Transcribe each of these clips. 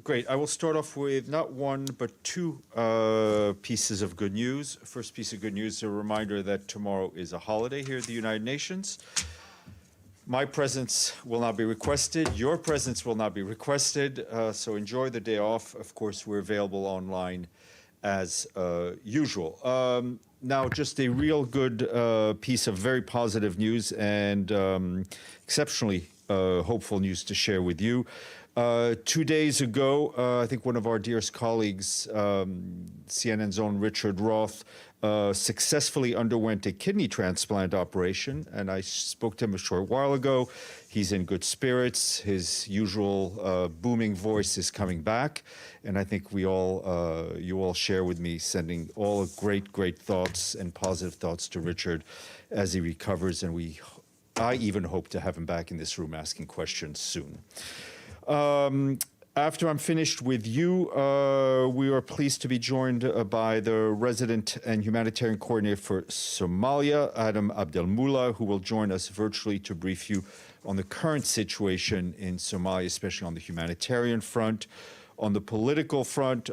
Great. I will start off with not one, but two pieces of good news. First piece of good news, a reminder that tomorrow is a holiday here at the United Nations. My presence will not be requested. Your presence will not be requested. So enjoy the day off. Of course, we're available online as usual. Now, just a real good piece of very positive news and exceptionally hopeful news to share with you. 2 days ago, I think one of our dearest colleagues, CNN's own Richard Roth, successfully underwent a kidney transplant operation, and I spoke to him a short while ago. He's in good spirits. His usual booming voice is coming back, and I think we all, you all share with me sending all great thoughts and positive thoughts to Richard as he recovers, and I even hope to have him back in this room asking questions soon. After I'm finished with you, we are pleased to be joined by the resident and humanitarian coordinator for Somalia, Adam Abdelmoula, who will join us virtually to brief you on the current situation in Somalia, especially on the humanitarian front. On the political front,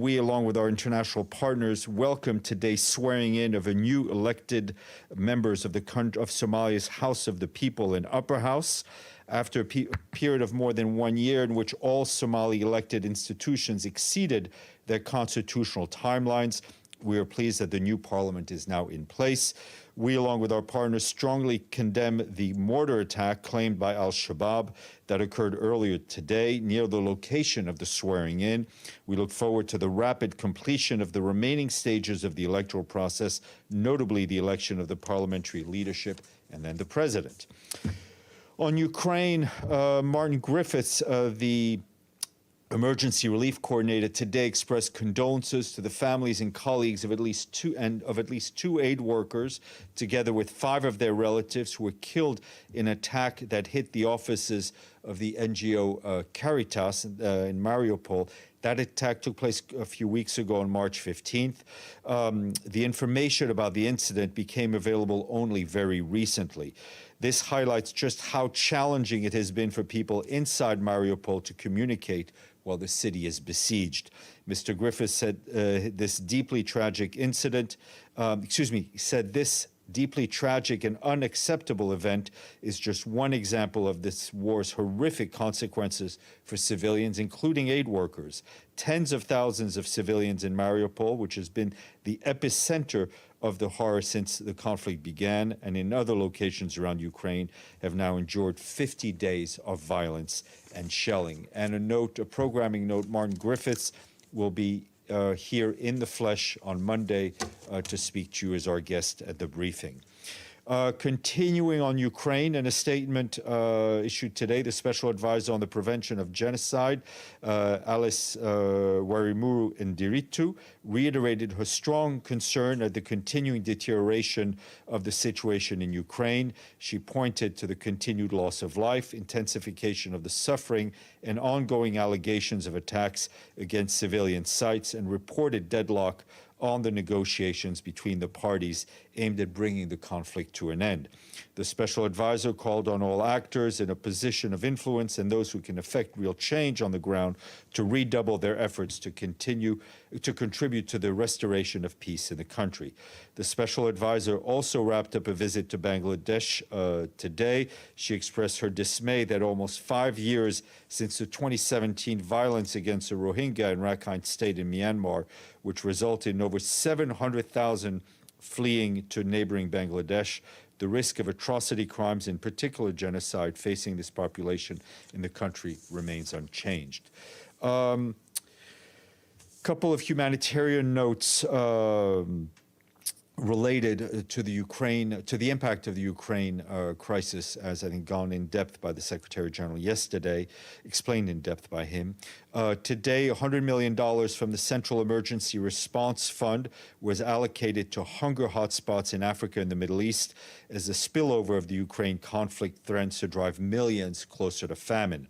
we, along with our international partners, welcome today's swearing in of a new elected members of Somalia's House of the People and Upper House. After a period of more than 1 year in which all Somali elected institutions exceeded their constitutional timelines, we are pleased that the new parliament is now in place. We, along with our partners, strongly condemn the mortar attack claimed by al-Shabaab that occurred earlier today near the location of the swearing-in. We look forward to the rapid completion of the remaining stages of the electoral process, notably the election of the parliamentary leadership and then the president. On Ukraine, Martin Griffiths, the emergency relief coordinator, today expressed condolences to the families and colleagues of at least two aid workers, together with 5 of their relatives who were killed in an attack that hit the offices of the NGO Caritas in Mariupol. That attack took place a few weeks ago on March 15th. The information about the incident became available only very recently. This highlights just how challenging it has been for people inside Mariupol to communicate while the city is besieged. Mr. Griffiths said this deeply tragic and unacceptable event is just one example of this war's horrific consequences for civilians, including aid workers. Tens of thousands of civilians in Mariupol, which has been the epicenter of the horror since the conflict began, and in other locations around Ukraine, have now endured 50 days of violence and shelling. And a programming note, Martin Griffiths will be here in the flesh on Monday to speak to you as our guest at the briefing. Continuing on Ukraine, in a statement issued today, the Special Advisor on the Prevention of Genocide, Alice Warimuru Ndiritu, reiterated her strong concern at the continuing deterioration of the situation in Ukraine. She pointed to the continued loss of life, intensification of the suffering, and ongoing allegations of attacks against civilian sites, and reported deadlock on the negotiations between the parties aimed at bringing the conflict to an end. The Special Advisor called on all actors in a position of influence and those who can effect real change on the ground to redouble their efforts to contribute to the restoration of peace in the country. The Special Advisor also wrapped up a visit to Bangladesh today. She expressed her dismay that almost 5 years since the 2017 violence against the Rohingya in Rakhine State in Myanmar, which resulted in over 700,000 fleeing to neighboring Bangladesh, the risk of atrocity crimes, in particular genocide, facing this population in the country remains unchanged. Couple of humanitarian notes related to the impact of the Ukraine crisis, as I think gone in depth by the Secretary General yesterday, explained in depth by him. Today, $100 million from the Central Emergency Response Fund was allocated to hunger hotspots in Africa and the Middle East as the spillover of the Ukraine conflict threatens to drive millions closer to famine.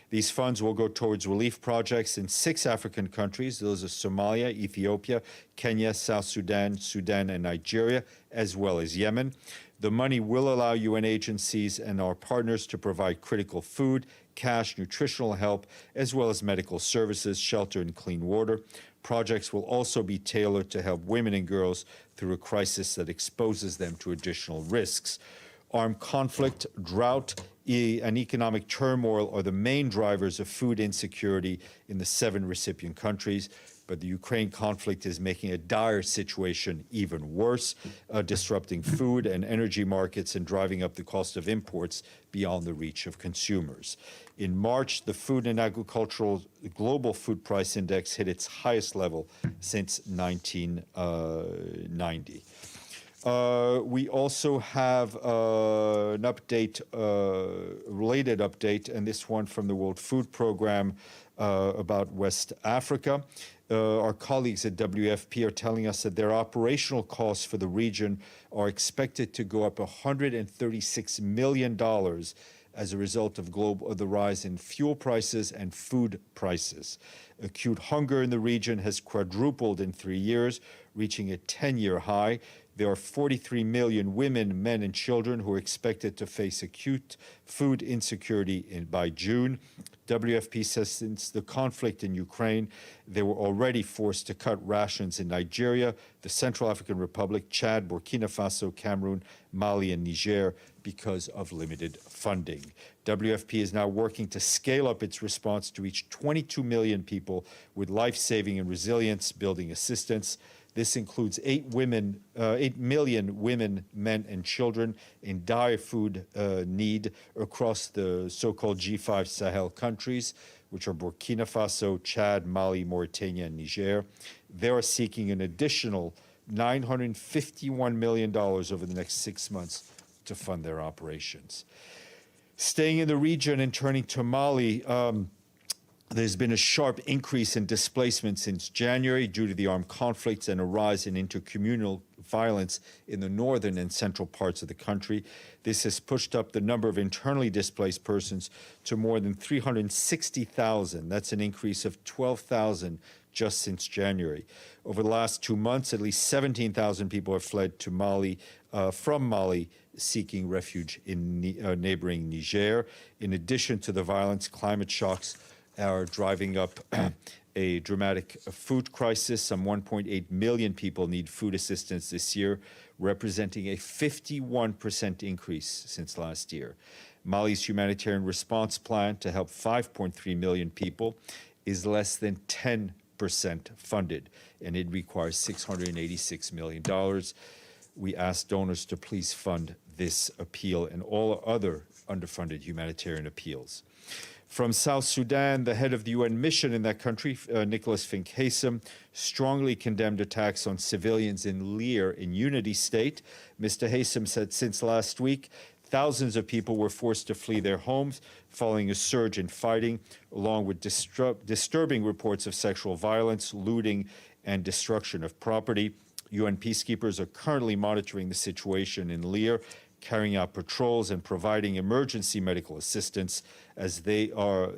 These funds will go towards relief projects in 6 African countries. Those are Somalia, Ethiopia, Kenya, South Sudan, Sudan, and Nigeria, as well as Yemen. The money will allow UN agencies and our partners to provide critical food, cash, nutritional help, as well as medical services, shelter, and clean water. Projects will also be tailored to help women and girls through a crisis that exposes them to additional risks. Armed conflict, drought, and economic turmoil are the main drivers of food insecurity in the 7 recipient countries. But the Ukraine conflict is making a dire situation even worse, disrupting food and energy markets and driving up the cost of imports beyond the reach of consumers. In March, the Food and Agricultural Global Food Price Index hit its highest level since 1990. We also have an update, related update, and this one from the World Food Programme about West Africa. Our colleagues at WFP are telling us that their operational costs for the region are expected to go up $136 million as a result of the rise in fuel prices and food prices. Acute hunger in the region has quadrupled in 3 years, reaching a 10-year high. There are 43 million women, men, and children who are expected to face acute food insecurity by June. WFP says since the conflict in Ukraine, they were already forced to cut rations in Nigeria, the Central African Republic, Chad, Burkina Faso, Cameroon, Mali, and Niger because of limited funding. WFP is now working to scale up its response to reach 22 million people with life-saving and resilience-building assistance. This includes 8 million women, men, and children in dire food need across the so-called G5 Sahel countries, which are Burkina Faso, Chad, Mali, Mauritania, and Niger. They are seeking an additional $951 million over the next 6 months to fund their operations. Staying in the region and turning to Mali, there's been a sharp increase in displacement since January due to the armed conflicts and a rise in intercommunal violence in the northern and central parts of the country. This has pushed up the number of internally displaced persons to more than 360,000. That's an increase of 12,000 just since January. Over the last 2 months, at least 17,000 people have fled to Mali, from Mali, seeking refuge in neighboring Niger. In addition to the violence, climate shocks are driving up a dramatic food crisis. Some 1.8 million people need food assistance this year, representing a 51% increase since last year. Mali's humanitarian response plan to help 5.3 million people is less than 10% funded, and it requires $686 million. We ask donors to please fund this appeal and all other underfunded humanitarian appeals. From South Sudan, the head of the UN mission in that country, Nicholas Fink-Haysom, strongly condemned attacks on civilians in Lear in Unity State. Mr. Haysom said since last week, thousands of people were forced to flee their homes following a surge in fighting, along with disturbing reports of sexual violence, looting, and destruction of property. UN peacekeepers are currently monitoring the situation in Lear, carrying out patrols and providing emergency medical assistance as they are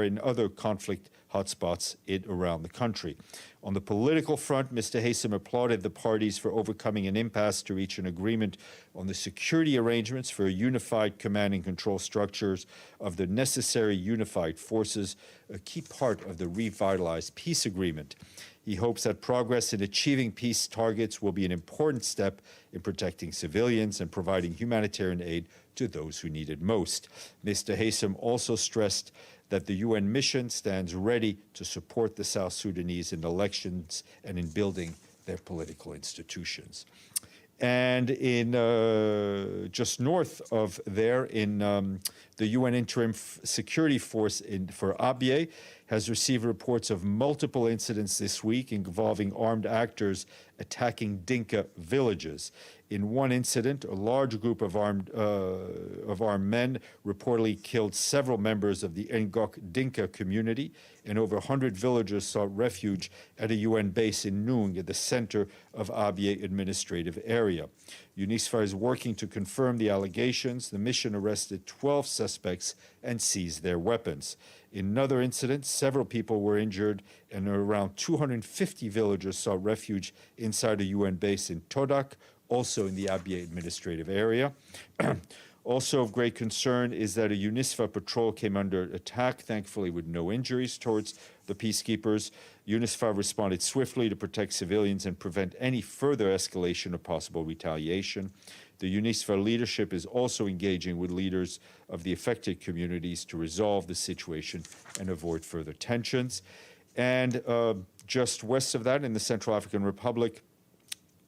in other conflict hotspots around the country. On the political front, Mr. Haysom applauded the parties for overcoming an impasse to reach an agreement on the security arrangements for a unified command and control structures of the necessary unified forces, a key part of the revitalized peace agreement. He hopes that progress in achieving peace targets will be an important step in protecting civilians and providing humanitarian aid to those who need it most. Mr. Haysom also stressed that the UN mission stands ready to support the South Sudanese in elections and in building their political institutions. And in just north of there, in the UN Interim Security Force for Abyei has received reports of multiple incidents this week involving armed actors attacking Dinka villages. In one incident, a large group of armed men reportedly killed several members of the Ngok Dinka community, and over 100 villagers sought refuge at a UN base in Noong at the center of Abyei administrative area. UNISFAR is working to confirm the allegations. The mission arrested 12 suspects and seized their weapons. In another incident, several people were injured, and around 250 villagers sought refuge inside a UN base in Todak, also in the Abyei administrative area. Also of great concern is that a UNISFA patrol came under attack, thankfully with no injuries towards the peacekeepers. UNISFA responded swiftly to protect civilians and prevent any further escalation of possible retaliation. The UNISFA leadership is also engaging with leaders of the affected communities to resolve the situation and avoid further tensions. And just west of that, in the Central African Republic,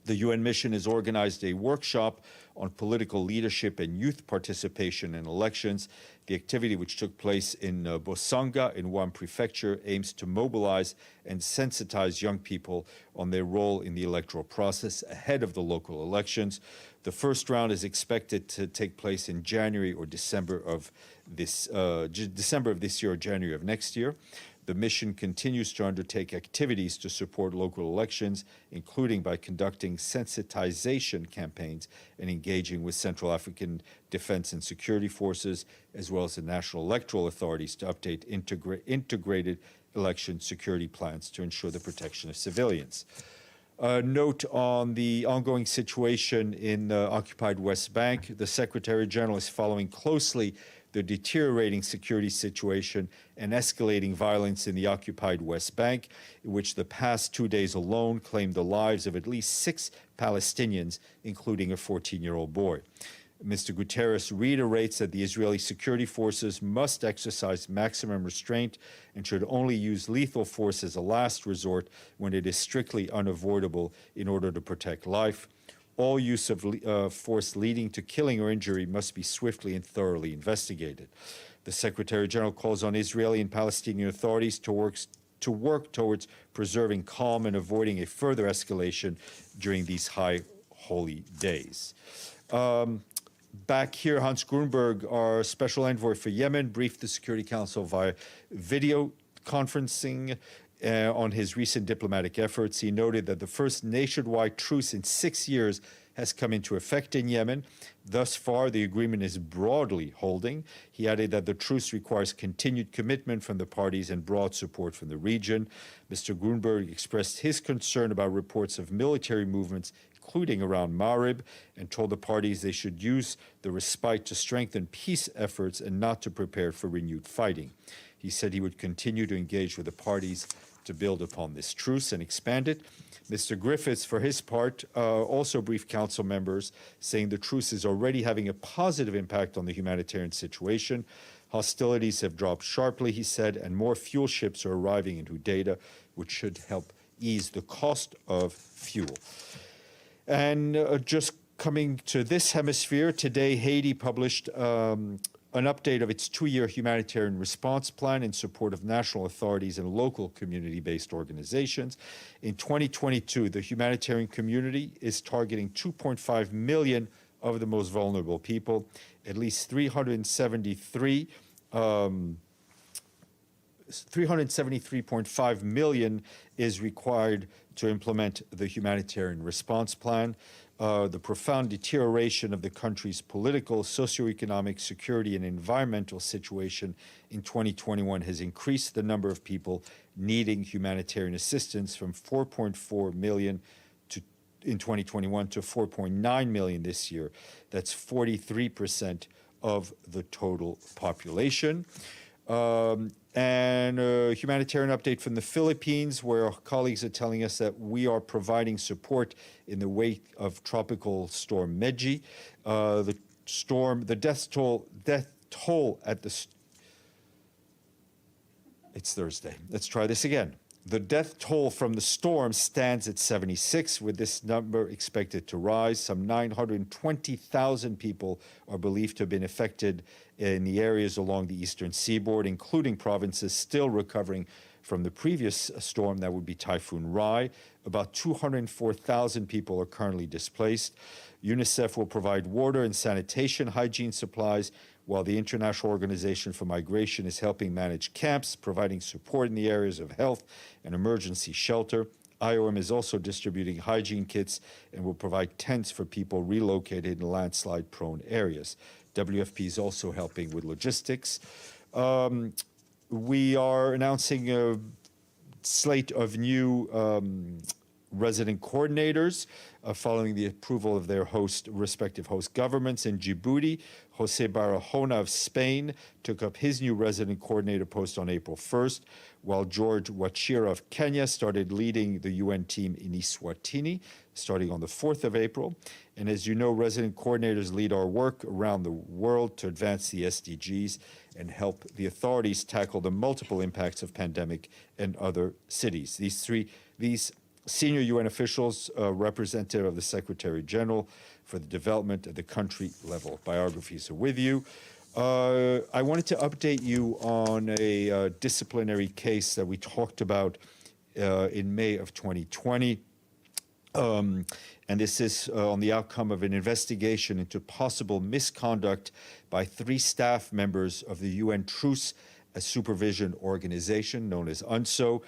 the UN mission has organized a workshop on political leadership and youth participation in elections. The activity, which took place in Bosanga in Wam Prefecture, aims to mobilize and sensitize young people on their role in the electoral process ahead of the local elections. The first round is expected to take place in January or December of this year or January of next year. The mission continues to undertake activities to support local elections, including by conducting sensitization campaigns and engaging with Central African defense and security forces, as well as the national electoral authorities to update integrated election security plans to ensure the protection of civilians. Note on the ongoing situation in the occupied West Bank. The Secretary General is following closely the deteriorating security situation and escalating violence in the occupied West Bank, in which the past 2 days alone claimed the lives of at least 6 Palestinians, including a 14-year-old boy. Mr. Guterres reiterates that the Israeli security forces must exercise maximum restraint and should only use lethal force as a last resort when it is strictly unavoidable in order to protect life. All use of force leading to killing or injury must be swiftly and thoroughly investigated. The Secretary General calls on Israeli and Palestinian authorities to work towards preserving calm and avoiding a further escalation during these high holy days. Back here, Hans Grunberg, our special envoy for Yemen, briefed the Security Council via video conferencing on his recent diplomatic efforts. He noted that the first nationwide truce in 6 years has come into effect in Yemen. Thus far, the agreement is broadly holding. He added that the truce requires continued commitment from the parties and broad support from the region. Mr. Grunberg expressed his concern about reports of military movements, including around Marib, and told the parties they should use the respite to strengthen peace efforts and not to prepare for renewed fighting. He said he would continue to engage with the parties to build upon this truce and expand it. Mr. Griffiths, for his part, also briefed council members, saying the truce is already having a positive impact on the humanitarian situation. Hostilities have dropped sharply, he said, and more fuel ships are arriving in Hodeida, which should help ease the cost of fuel. And just coming to this hemisphere, today Haiti published an update of its 2-year humanitarian response plan in support of national authorities and local community-based organizations. In 2022, the humanitarian community is targeting 2.5 million of the most vulnerable people. At least 373.5 million is required to implement the humanitarian response plan. The profound deterioration of the country's political, socioeconomic, security, and environmental situation in 2021 has increased the number of people needing humanitarian assistance from 4.4 million in 2021 to 4.9 million this year. That's 43% of the total population. And a humanitarian update from the Philippines, where our colleagues are telling us that we are providing support in the wake of Tropical Storm Meji. The death toll at the... It's Thursday. Let's try this again. The death toll from the storm stands at 76, with this number expected to rise. Some 920,000 people are believed to have been affected in the areas along the eastern seaboard, including provinces still recovering from the previous storm, that would be Typhoon Rai. About 204,000 people are currently displaced. UNICEF will provide water and sanitation hygiene supplies, while the International Organization for Migration is helping manage camps, providing support in the areas of health and emergency shelter. IOM is also distributing hygiene kits and will provide tents for people relocated in landslide-prone areas. WFP is also helping with logistics. We are announcing a slate of new resident coordinators following the approval of their respective host governments. In Djibouti, Jose Barahona of Spain took up his new resident coordinator post on April 1st, while George Wachira of Kenya started leading the UN team in Eswatini, starting on the 4th of April. And as you know, resident coordinators lead our work around the world to advance the SDGs and help the authorities tackle the multiple impacts of pandemic and other cities. These senior UN officials, representative of the Secretary General for the development at the country level. Biographies are with you. I wanted to update you on a disciplinary case that we talked about in May of 2020. And this is on the outcome of an investigation into possible misconduct by 3 staff members of the UN Truce, a supervision organization known as UNSO.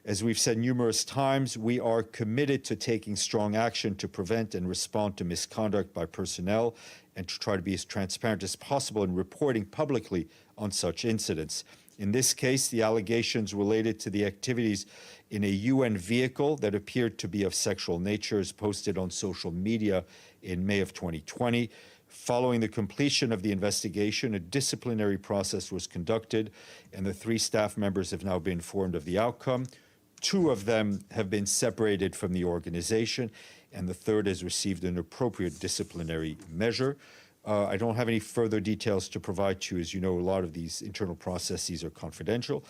As we've said numerous times, we are committed to taking strong action to prevent and respond to misconduct by personnel and to try to be as transparent as possible in reporting publicly on such incidents. In this case, the allegations related to the activities in a UN vehicle that appeared to be of sexual nature is posted on social media in May of 2020. Following the completion of the investigation, a disciplinary process was conducted, and the 3 staff members have now been informed of the outcome. 2 of them have been separated from the organization, and the 3rd has received an appropriate disciplinary measure. I don't have any further details to provide to you. As you know, a lot of these internal processes are confidential.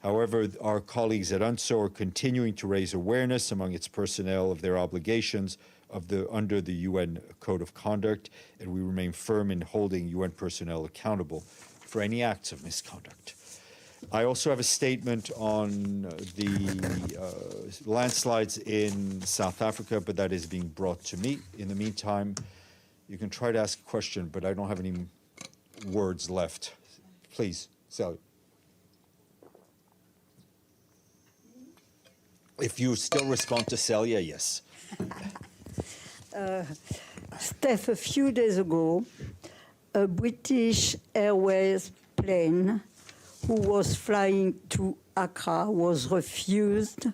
However, our colleagues at UNSO are continuing to raise awareness among its personnel of their obligations under the UN Code of Conduct, and we remain firm in holding UN personnel accountable for any acts of misconduct. I also have a statement on the landslides in South Africa, but that is being brought to me. In the meantime, you can try to ask a question, but I don't have any words left. Please, Sally. If you still respond to Celia, yes. Steph, a few days ago, a British Airways plane who was flying to Accra was refused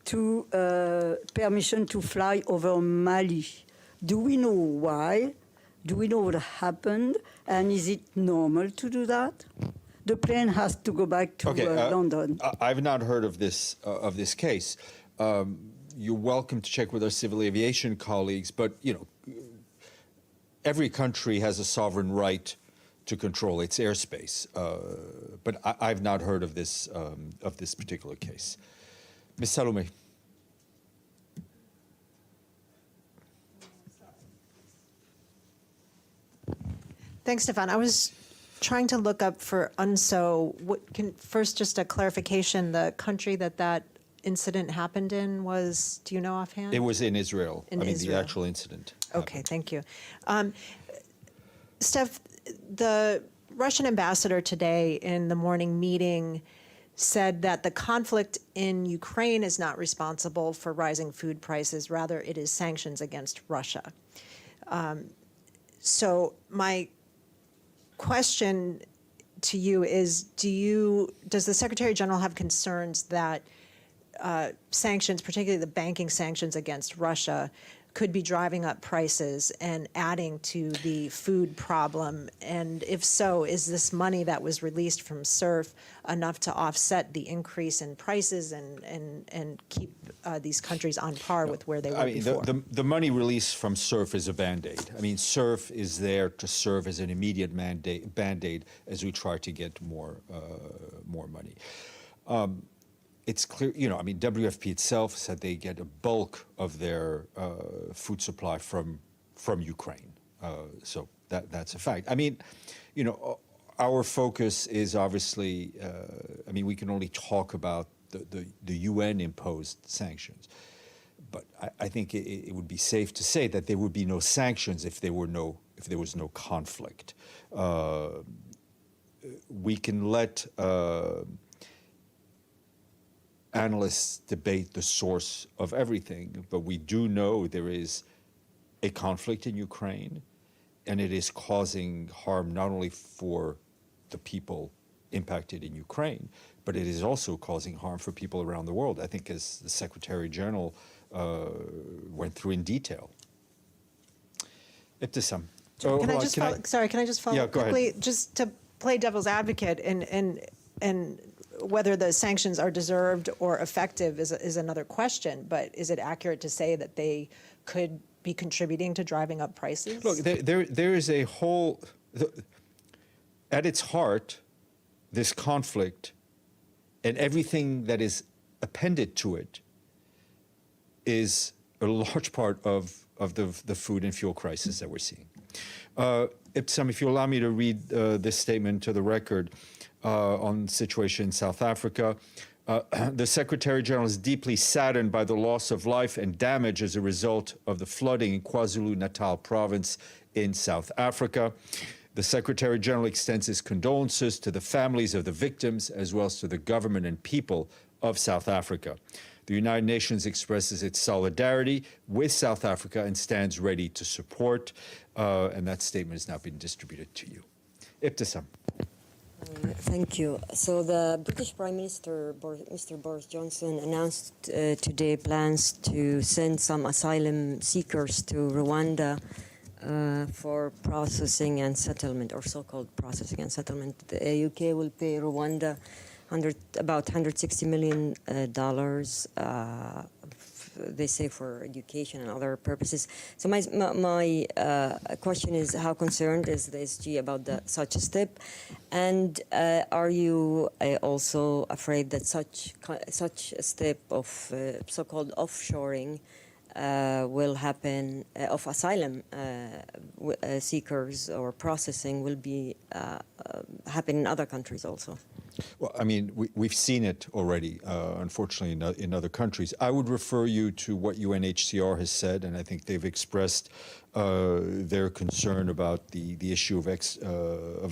permission to fly over Mali. Do we know why? Do we know what happened? And is it normal to do that? The plane has to go back to London. I've not heard of this case. You're welcome to check with our civil aviation colleagues, but every country has a sovereign right to control its airspace. But I've not heard of this particular case. Ms. Salome. Thanks, Stéphane. I was trying to look up for UNSO. First, just a clarification, the country that incident happened in was, do you know offhand? It was in Israel. Israel. The actual incident. Okay, thank you. Steph, the Russian ambassador today in the morning meeting said that the conflict in Ukraine is not responsible for rising food prices. Rather, it is sanctions against Russia. So my question to you is, does the Secretary General have concerns that sanctions, particularly the banking sanctions against Russia, could be driving up prices and adding to the food problem? And if so, is this money that was released from SURF enough to offset the increase in prices and keep these countries on par with where they were before? The money released from SURF is a Band-Aid. SURF is there to serve as an immediate Band-Aid as we try to get more money. It's clear, WFP itself said they get a bulk of their food supply from Ukraine. So that's a fact. Our focus is obviously, we can only talk about the UN imposed sanctions. But I think it would be safe to say that there would be no sanctions if there was no conflict. We can let analysts debate the source of everything, but we do know there is a conflict in Ukraine, and it is causing harm not only for the people impacted in Ukraine, but it is also causing harm for people around the world. I think, as the Secretary General went through in detail. Ibtisam. Can I just follow Yeah, go ahead. quickly, just to play devil's advocate, and whether the sanctions are deserved or effective is another question, but is it accurate to say that they could be contributing to driving up prices? Look, there is a whole, at its heart, this conflict and everything that is appended to it is a large part of the food and fuel crisis that we're seeing. Ibtisam, if you allow me to read this statement to the record on the situation in South Africa. The Secretary General is deeply saddened by the loss of life and damage as a result of the flooding in KwaZulu-Natal Province in South Africa. The Secretary General extends his condolences to the families of the victims as well as to the government and people of South Africa. The United Nations expresses its solidarity with South Africa and stands ready to support, and that statement has now been distributed to you. Ibtisam. Thank you. So the British Prime Minister, Mr. Boris Johnson, announced today plans to send some asylum seekers to Rwanda for processing and settlement, or so-called processing and settlement. The UK will pay Rwanda about $160 million, they say, for education and other purposes. So my question is, how concerned is the SG about such a step? And are you also afraid that such a step of so-called offshoring will happen, of asylum seekers or processing will be happen in other countries also? Well, I mean, we've seen it already, unfortunately, in other countries. I would refer you to what UNHCR has said, and I think they've expressed their concern about the issue of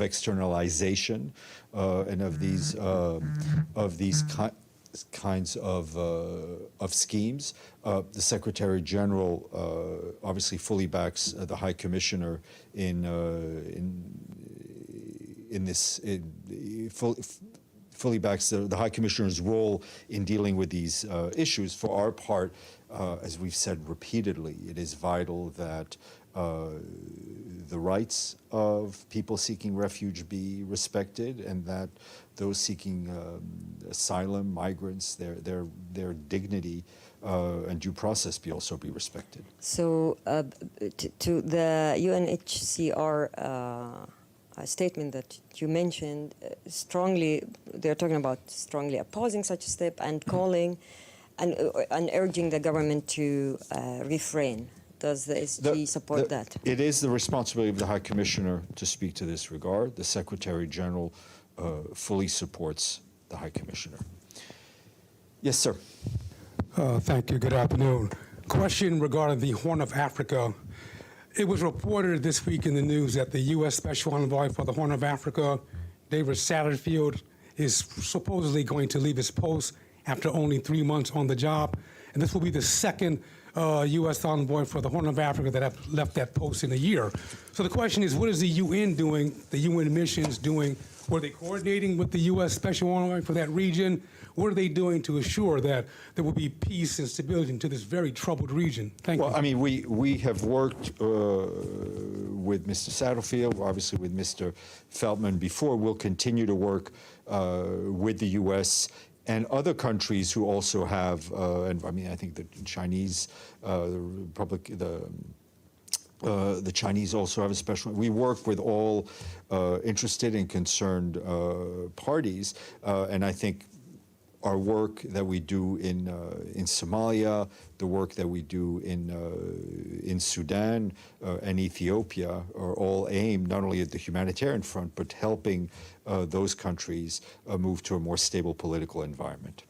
externalization and of these kinds of schemes. The Secretary General obviously fully backs the High Commissioner fully backs the High Commissioner's role in dealing with these issues. For our part, as we've said repeatedly, it is vital that the rights of people seeking refuge be respected, and that those seeking asylum, migrants, their dignity and due process also be respected. So to the UNHCR a statement that you mentioned, they're talking about strongly opposing such a step and calling and urging the government to refrain. Does the SG support that? It is the responsibility of the High Commissioner to speak to this regard. The Secretary General fully supports the High Commissioner. Yes, sir. Thank you. Good afternoon. Question regarding the Horn of Africa. It was reported this week in the news that the U.S. Special Envoy for the Horn of Africa, David Satterfield, is supposedly going to leave his post after only 3 months on the job. And this will be the second U.S. envoy for the Horn of Africa that have left that post in a year. So the question is, what is the UN doing, the UN missions doing? Were they coordinating with the U.S. Special Envoy for that region? What are they doing to assure that there will be peace and stability into this very troubled region? Thank you. Well, I mean, we have worked with Mr. Satterfield, obviously with Mr. Feldman before. We'll continue to work with the U.S. and other countries who also have, and I mean, I think the Chinese, the Republic, the Chinese also have a special. We work with all interested and concerned parties, and I think our work that we do in Somalia, the work that we do in Sudan and Ethiopia are all aimed not only at the humanitarian front, but helping those countries move to a more stable political environment.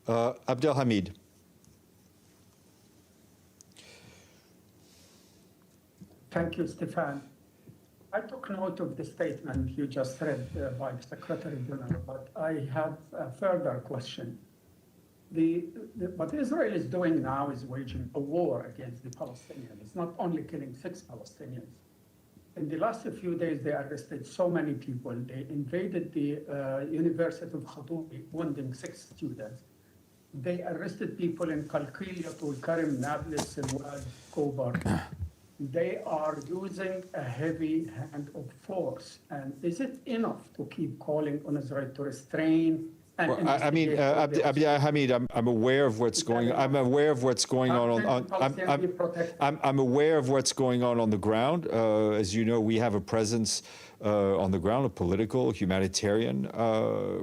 Abdelhamid. Thank you, Stéphane. I took note of the statement you just read by the Secretary General, but I have a further question. What Israel is doing now is waging a war against the Palestinians. It's not only killing 6 Palestinians. In the last few days, they arrested so many people. They invaded the University of Khartoum, wounding 6 students. they arrested people in Qalqilya, Tulkarim, Nablus, Silwad, Kobar. They are using a heavy hand of force. And is it enough to keep calling on Israel to restrain? Well, I mean, Abyei Hamid, I'm aware of what's going on. I'm aware of what's going on. I'm aware of what's going on the ground. As you know, we have a presence on the ground, a political, humanitarian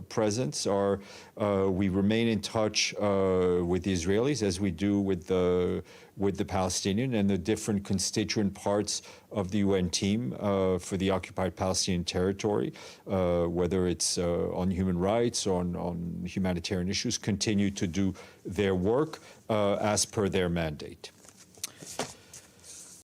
presence. We remain in touch with the Israelis, as we do with the Palestinian and the different constituent parts of the UN team for the occupied Palestinian territory, whether it's on human rights, on humanitarian issues, continue to do their work as per their mandate.